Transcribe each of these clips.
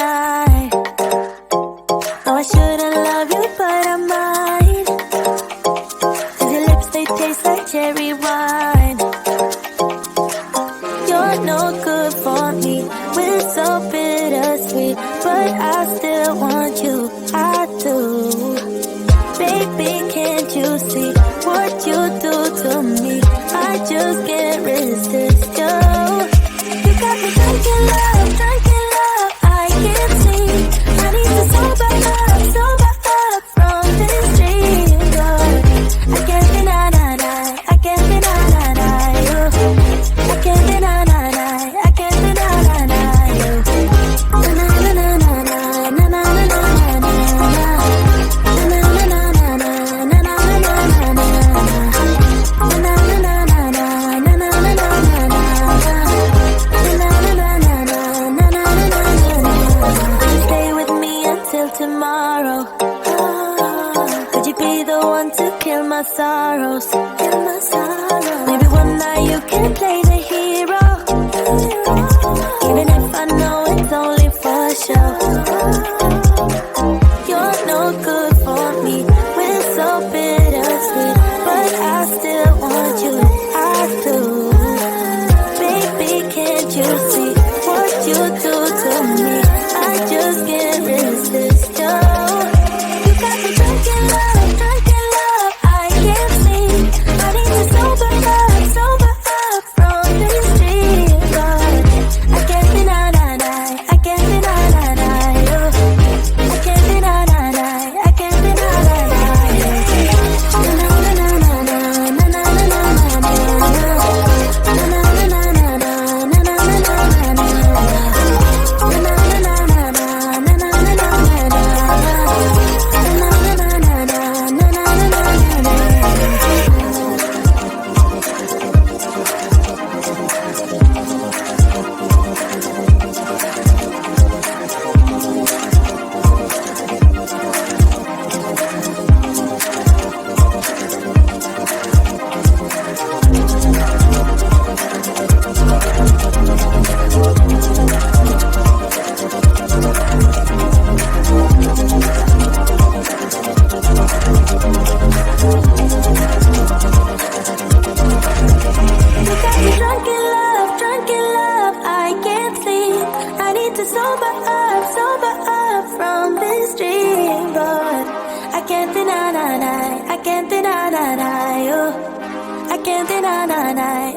night. No, I shouldn't love you, but I might. 'Cause your lips, they taste like cherry wine. You're no good for me, we're so bittersweet, but I still want you, I do. Baby, can't you see what you do to me? I just can't resist you. You got me drunk in love, I can't sleep. I need to sober up from this dream, but I can't deny, I can't deny you. I can't deny, I can't deny you. Na na na na na na na na na na. Tomorrow, could you be the one to kill my sorrows? Maybe one night you can play the hero, even if I know it's only for show. You're no good for me, we're so bittersweet, but I still want you, I do. Baby, can't you see what you do to me? I just can't resist. You got me drunk in love, I can't sleep. I need to sober up from this dream, but I can't deny, I can't deny you. I can't deny, I can't deny you. Na na na na na na na na na na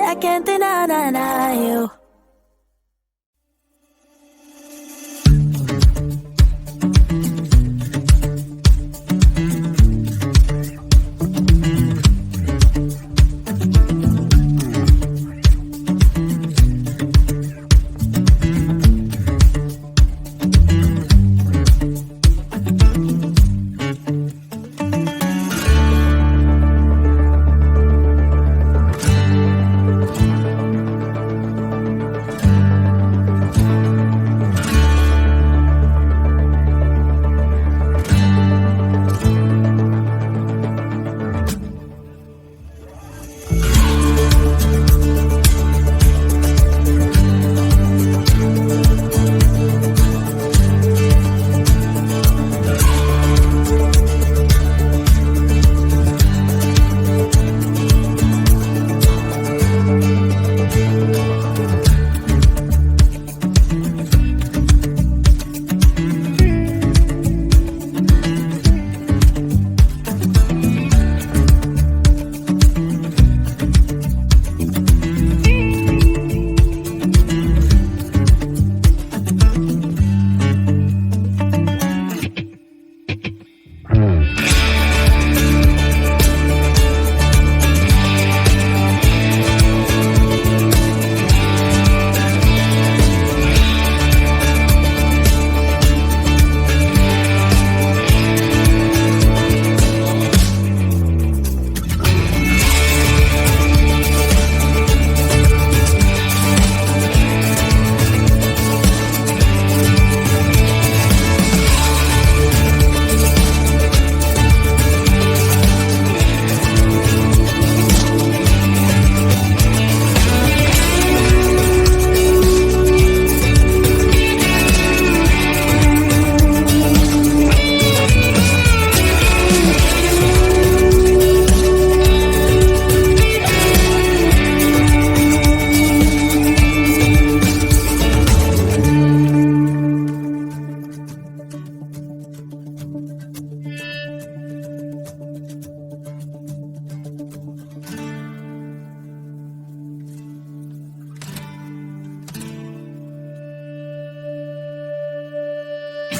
I can't deny you.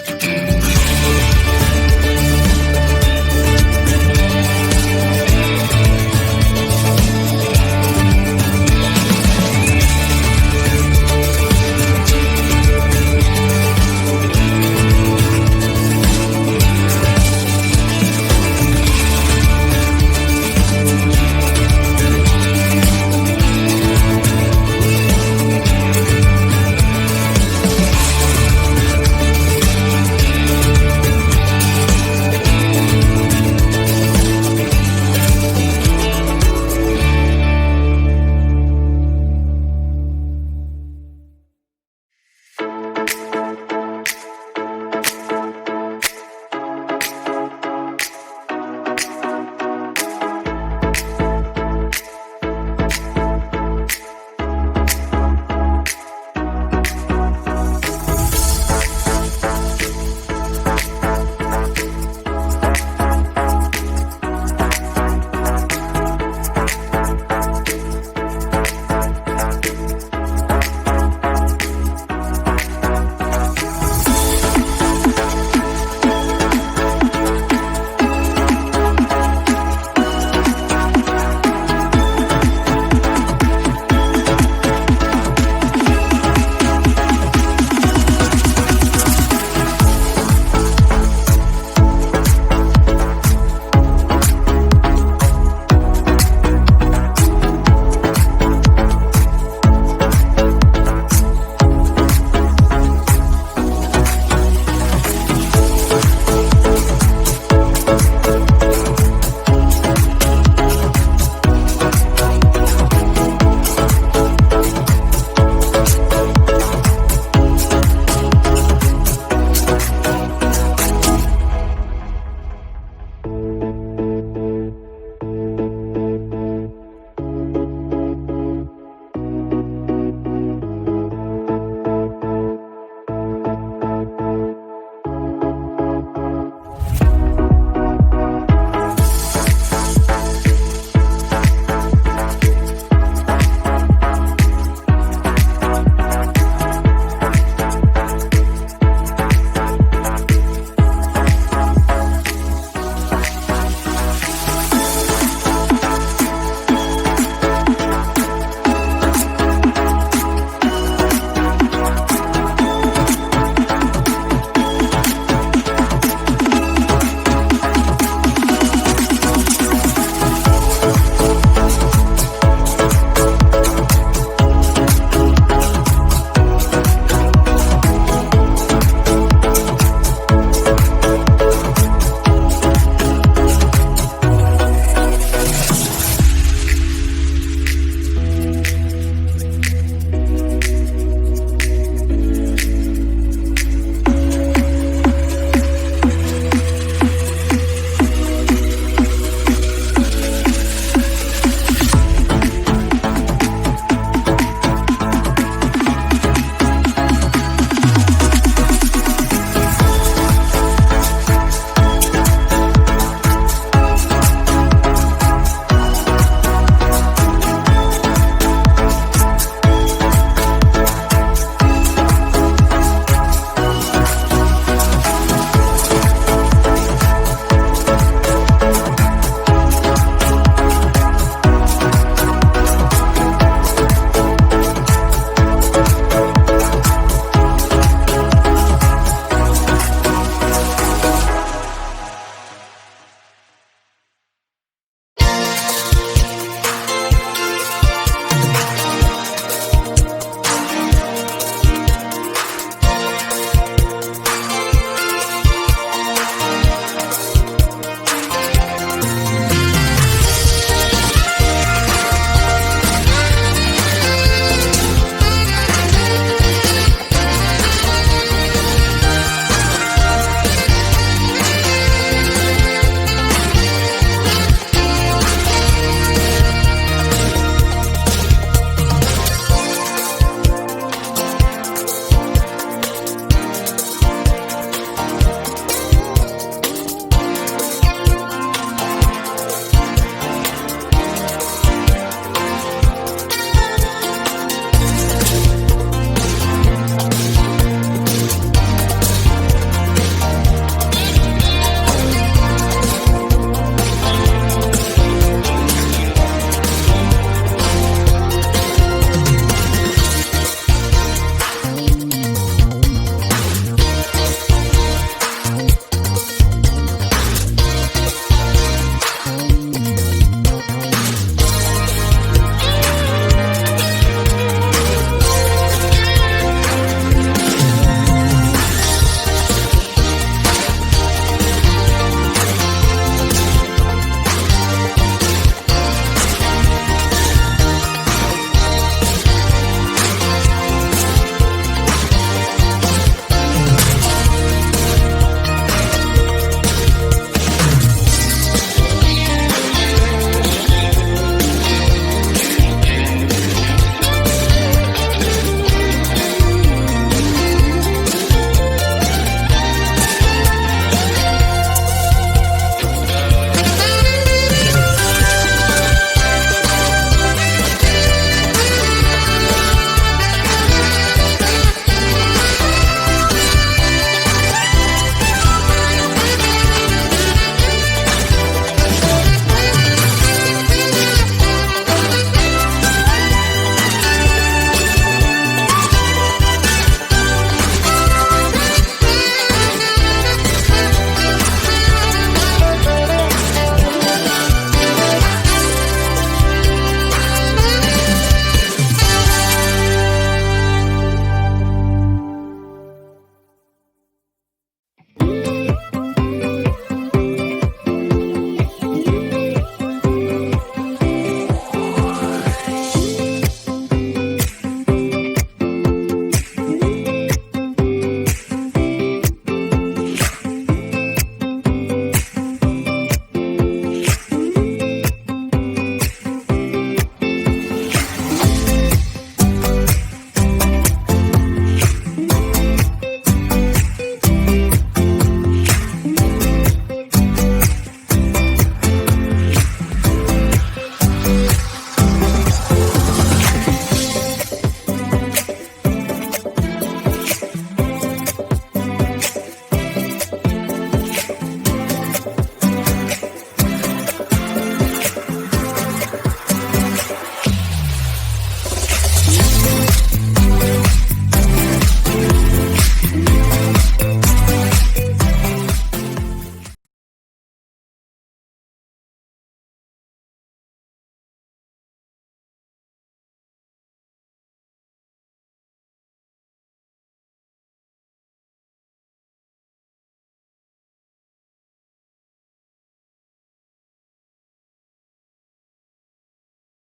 you.